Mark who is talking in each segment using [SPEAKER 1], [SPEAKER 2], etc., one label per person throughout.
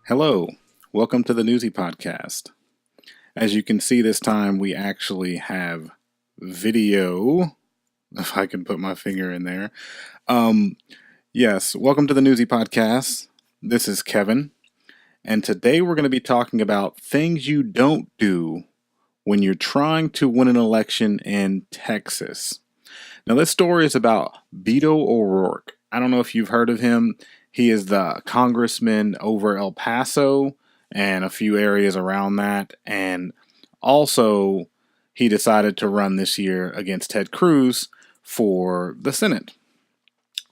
[SPEAKER 1] Hello, welcome to the Newsy Podcast. As you can see, this time we actually have video, if I can put my finger in there. Um, yes, welcome to the Newsy Podcast. This is Kevin, and today we're going to be talking about things you don't do when you're trying to win an election in Texas. Now, this story is about Beto O'Rourke. I don't know if you've heard of him. He is the congressman over El Paso and a few areas around that. And also, he decided to run this year against Ted Cruz for the Senate.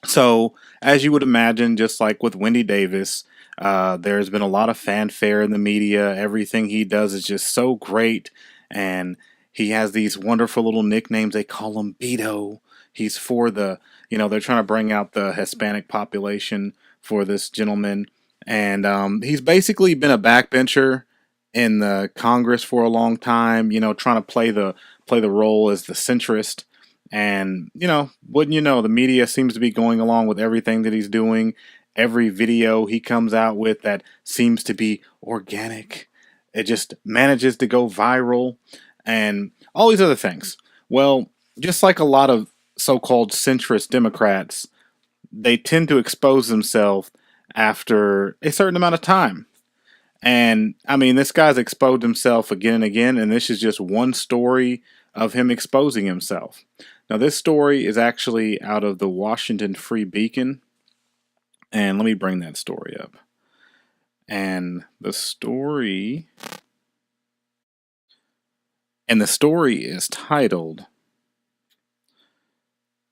[SPEAKER 1] So, as you would imagine, just like with Wendy Davis, there's been a lot of fanfare in the media. Everything he does is just so great. And he has these wonderful little nicknames. They call him Beto. He's for they're trying to bring out the Hispanic population for this gentleman. And he's basically been a backbencher in the Congress for a long time, trying to play the role as the centrist. And, wouldn't you know, the media seems to be going along with everything that he's doing. Every video he comes out with that seems to be organic. It just manages to go viral and all these other things. Well, just like a lot of so called centrist Democrats, they tend to expose themselves after a certain amount of time. And I mean, this guy's exposed himself again and again, and this is just one story of him exposing himself. Now, this story is actually out of the Washington Free Beacon, and let me bring that story up. And the story is titled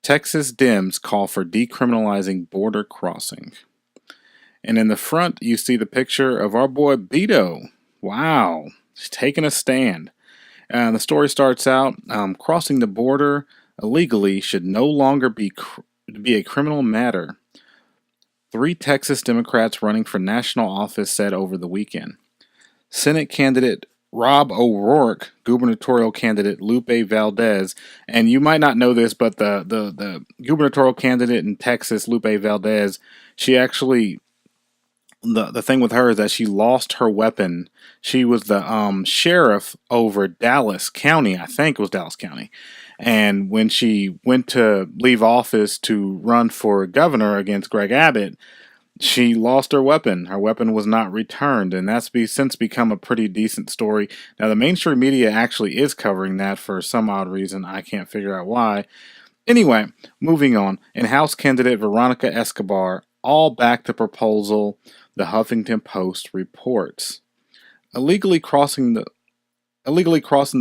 [SPEAKER 1] Texas Dems Call for Decriminalizing Border Crossing. And in the front, you see the picture of our boy Beto. Wow, he's taking a stand. The story starts out, crossing the border illegally should no longer be a criminal matter. 3 Texas Democrats running for national office said over the weekend. Senate candidate Rob O'Rourke, gubernatorial candidate Lupe Valdez, and you might not know this, but the gubernatorial candidate in Texas, Lupe Valdez, she actually, the thing with her is that she lost her weapon. She was the sheriff over Dallas County, I think it was Dallas County. And when she went to leave office to run for governor against Greg Abbott, she lost her weapon. Her weapon was not returned, and that's since become a pretty decent story. Now, the mainstream media actually is covering that for some odd reason. I can't figure out why. Anyway, moving on. And House candidate Veronica Escobar all backed the proposal, the Huffington Post reports. Illegally crossing the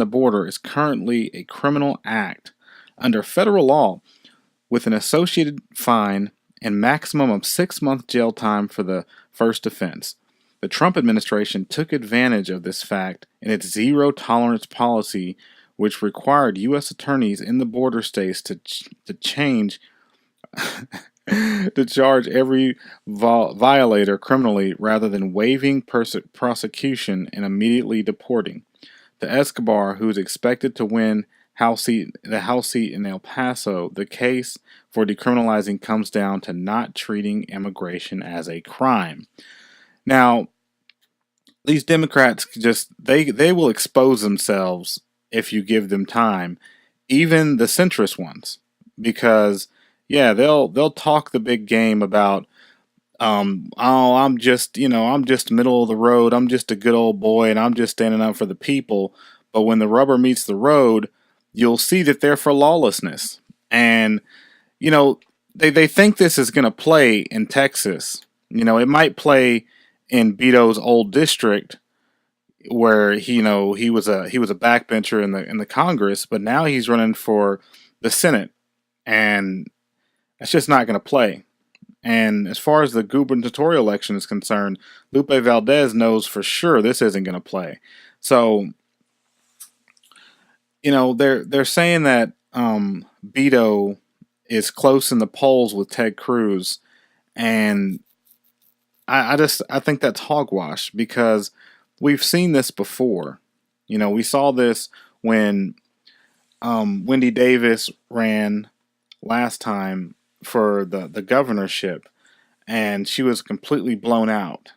[SPEAKER 1] border is currently a criminal act under federal law with an associated fine and maximum of 6-month jail time for the first offense. The Trump administration took advantage of this fact in its zero tolerance policy, which required U.S. attorneys in the border states to change to charge every violator criminally rather than waiving prosecution and immediately deporting. The Escobar, who is expected to win the House seat in El Paso, the case for decriminalizing comes down to not treating immigration as a crime. Now, these Democrats they will expose themselves if you give them time, even the centrist ones, because they'll talk the big game about I'm just middle of the road. I'm just a good old boy and I'm just standing up for the people. But when the rubber meets the road, you'll see that they're for lawlessness. And, they think this is going to play in Texas. It might play in Beto's old district where he was a backbencher in the Congress, but now he's running for the Senate. And it's just not going to play. And as far as the gubernatorial election is concerned, Lupe Valdez knows for sure this isn't going to play. So, they're saying that Beto is close in the polls with Ted Cruz, and I think that's hogwash because we've seen this before. We saw this when Wendy Davis ran last time for the governorship, and she was completely blown out.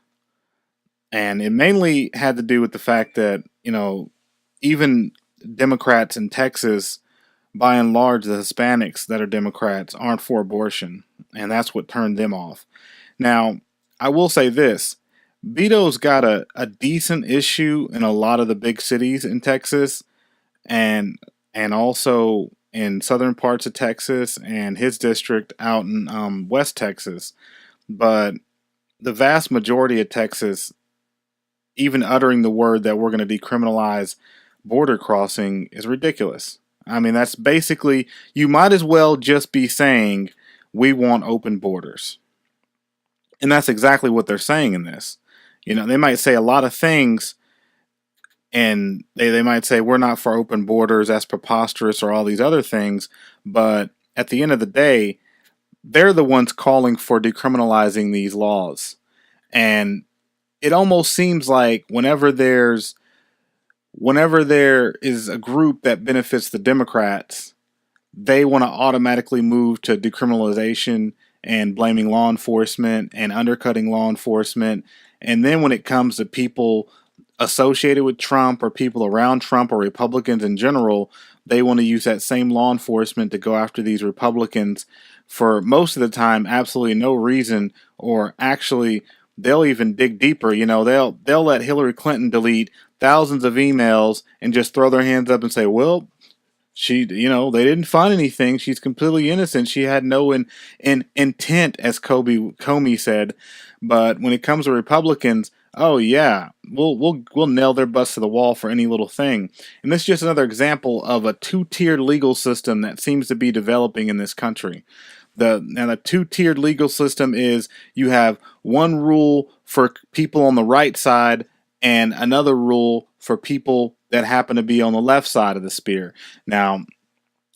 [SPEAKER 1] And it mainly had to do with the fact that, even Democrats in Texas, by and large, the Hispanics that are Democrats aren't for abortion. And that's what turned them off. Now, I will say this: Beto's got a decent issue in a lot of the big cities in Texas, and also in southern parts of Texas, and his district out in West Texas. But the vast majority of Texas, even uttering the word that we're going to decriminalize border crossing, is ridiculous. I mean, that's basically, you might as well just be saying we want open borders. And that's exactly what they're saying in this. They might say a lot of things, and they might say we're not for open borders, that's preposterous, or all these other things. But at the end of the day, they're the ones calling for decriminalizing these laws. And it almost seems like whenever there is a group that benefits the Democrats, they want to automatically move to decriminalization and blaming law enforcement and undercutting law enforcement. And then when it comes to people associated with Trump or people around Trump or Republicans in general, they want to use that same law enforcement to go after these Republicans for most of the time absolutely no reason, or actually they'll even dig deeper. They'll let Hillary Clinton delete thousands of emails and just throw their hands up and say, well, they didn't find anything. She's completely innocent. She had no intent, as Comey said. But when it comes to Republicans, oh yeah, we'll nail their butts to the wall for any little thing. And this is just another example of a two-tiered legal system that seems to be developing in this country. The two-tiered legal system is you have one rule for people on the right side and another rule for people that happen to be on the left side of the spear. Now,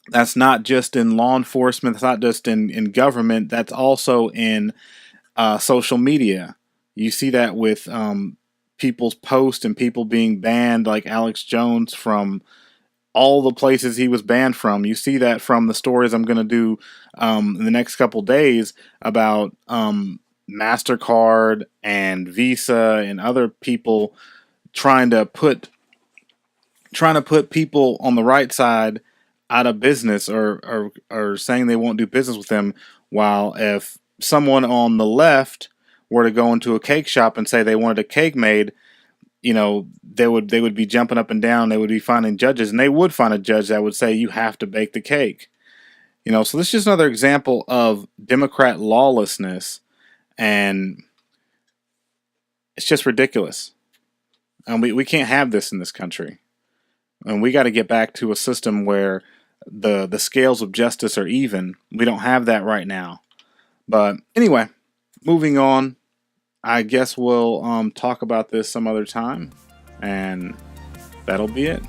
[SPEAKER 1] that's not just in law enforcement, that's not just in government, that's also in social media. You see that with people's posts and people being banned, like Alex Jones, from all the places he was banned from. You see that from the stories I'm going to do in the next couple days about MasterCard and Visa and other people trying to put people on the right side out of business, or saying they won't do business with them, while if someone on the left were to go into a cake shop and say they wanted a cake made, they would be jumping up and down. They would be finding judges, and they would find a judge that would say you have to bake the cake. So this is just another example of Democrat lawlessness, and it's just ridiculous. And we can't have this in this country. And we got to get back to a system where the scales of justice are even. We don't have that right now. But anyway, moving on. I guess we'll talk about this some other time. And that'll be it.